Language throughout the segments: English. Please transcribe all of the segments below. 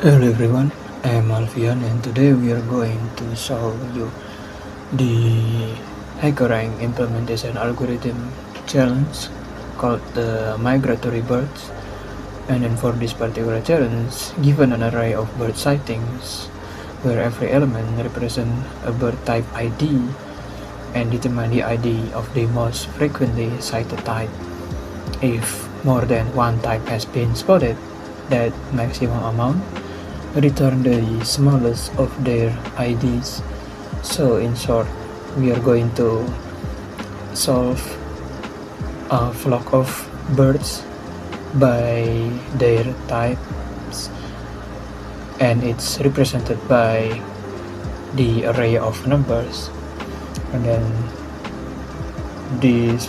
Hello everyone, I'm Alfian and today we are going to show you the Hackerrank implementation algorithm challenge called the Migratory Birds. And then for this particular challenge, given an array of bird sightings where every element represents a bird type ID and determine the ID of the most frequently cited type. If more than one type has been spotted, that maximum amount return the smallest of their IDs. So in short, we are going to solve a flock of birds by their types, and it's represented by the array of numbers. And then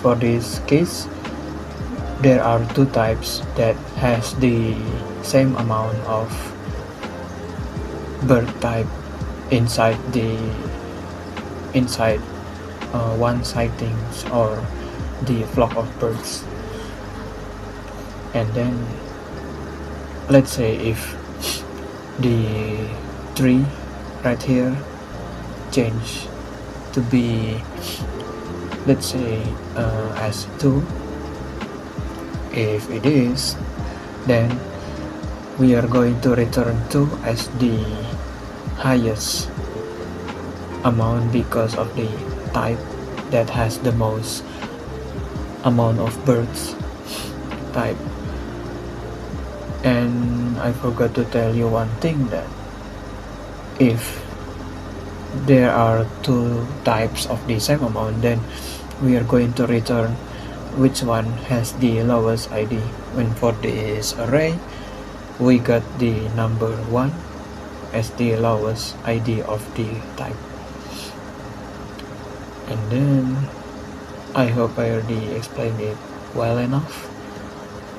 for this case, there are two types that has the same amount of bird type inside one sightings or the flock of birds. And then let's say if the tree right here change to be, let's say, as 2, if it is, then we are going to return 2 as the highest amount because of the type that has the most amount of birds type. And I forgot to tell you one thing, that if there are 2 types of the same amount, then we are going to return which one has the lowest ID. When for this array, we got the number 1 as the lowest ID of the type. And then I hope I already explained it well enough,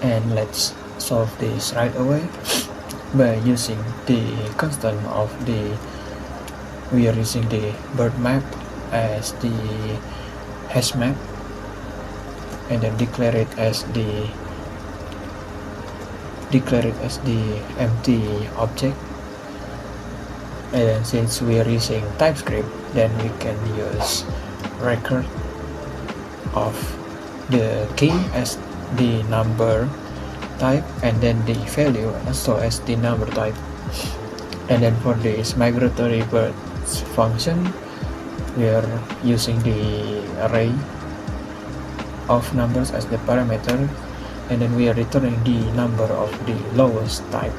and let's solve this right away by using the constant of we are using the bird map as the hash map, and then declare it as the empty object. And then since we are using TypeScript, then we can use record of the key as the number type, and then the value also as the number type. And then for this migratory birds function, we are using the array of numbers as the parameter, and then we are returning the number of the lowest type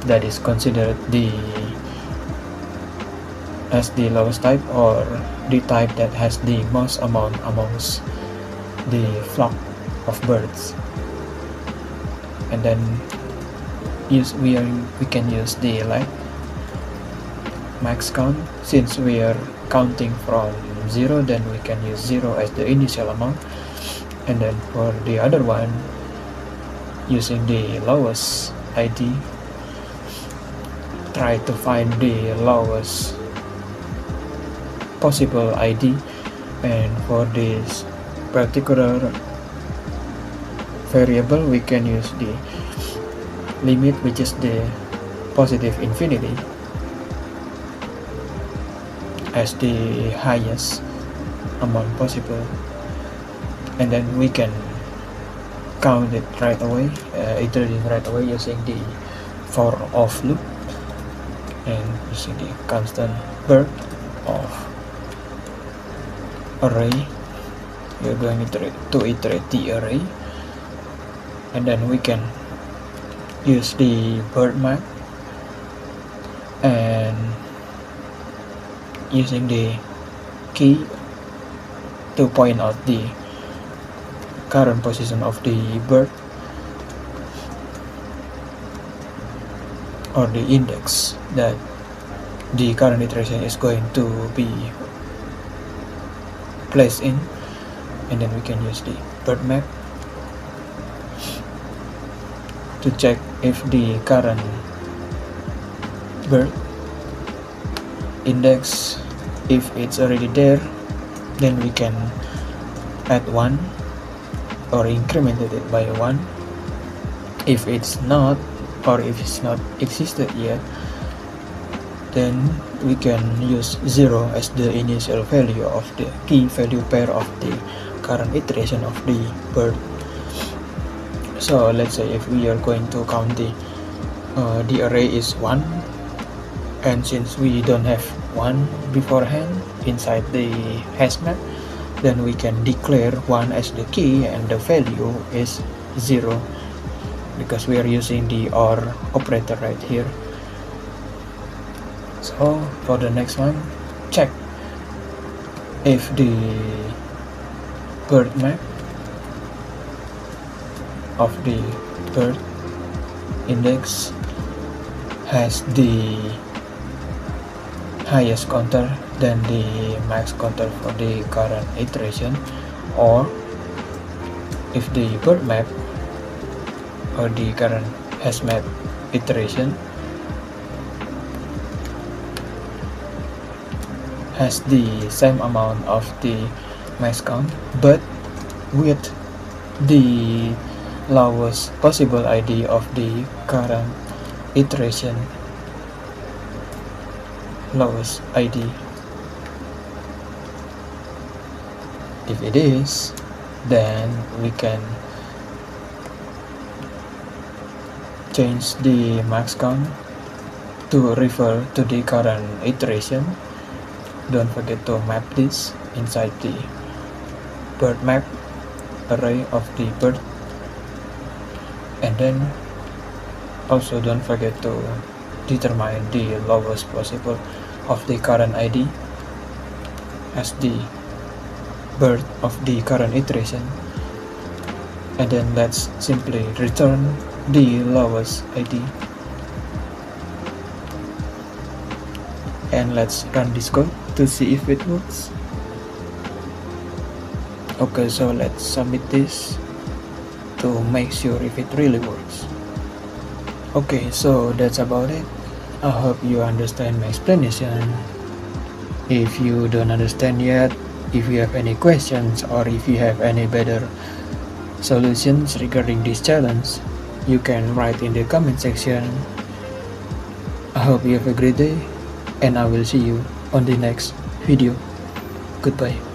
that is considered as the lowest type, or the type that has the most amount amongst the flock of birds. And then we can use the max count. Since we are counting from 0, then we can use 0 as the initial amount. And then for the other one, using the lowest ID, try to find the lowest possible ID. And for this particular variable, we can use the limit, which is the positive infinity, as the highest amount possible. And then we can count it right away, iterating right away using the for of loop, and using the constant bird of array. We are going to iterate the array, and then we can use the bird map and using the key to point out the current position of the bird, or the index that the current iteration is going to be placed in. And then we can use the bird map to check if the current bird index, if it's already there, then we can add 1 or incremented it by 1. If it's not, or if it's not existed yet, then we can use 0 as the initial value of the key value pair of the current iteration of the bird. So let's say if we are going to count the array is 1, and since we don't have 1 beforehand inside the hash map, then we can declare 1 as the key and the value is 0, because we are using the OR operator right here. So for the next one, check if the bird map of the bird index has the highest counter than the max counter for the current iteration, or if the bird map or the current hash map iteration has the same amount of the max count but with the lowest possible ID of the current iteration lowest ID. If it is, then we can change the max count to refer to the current iteration. Don't forget to map this inside the bird map array of the bird, and then also don't forget to determine the lowest possible of the current ID as the bird of the current iteration, and then let's simply return the lowest ID. And let's run this code to see if it works. Okay, so let's submit this to make sure if it really works. Okay, so that's about it. I hope you understand my explanation. If you don't understand yet, if you have any questions or if you have any better solutions regarding this challenge, you can write in the comment section. I hope you have a great day, and I will see you on the next video. Goodbye.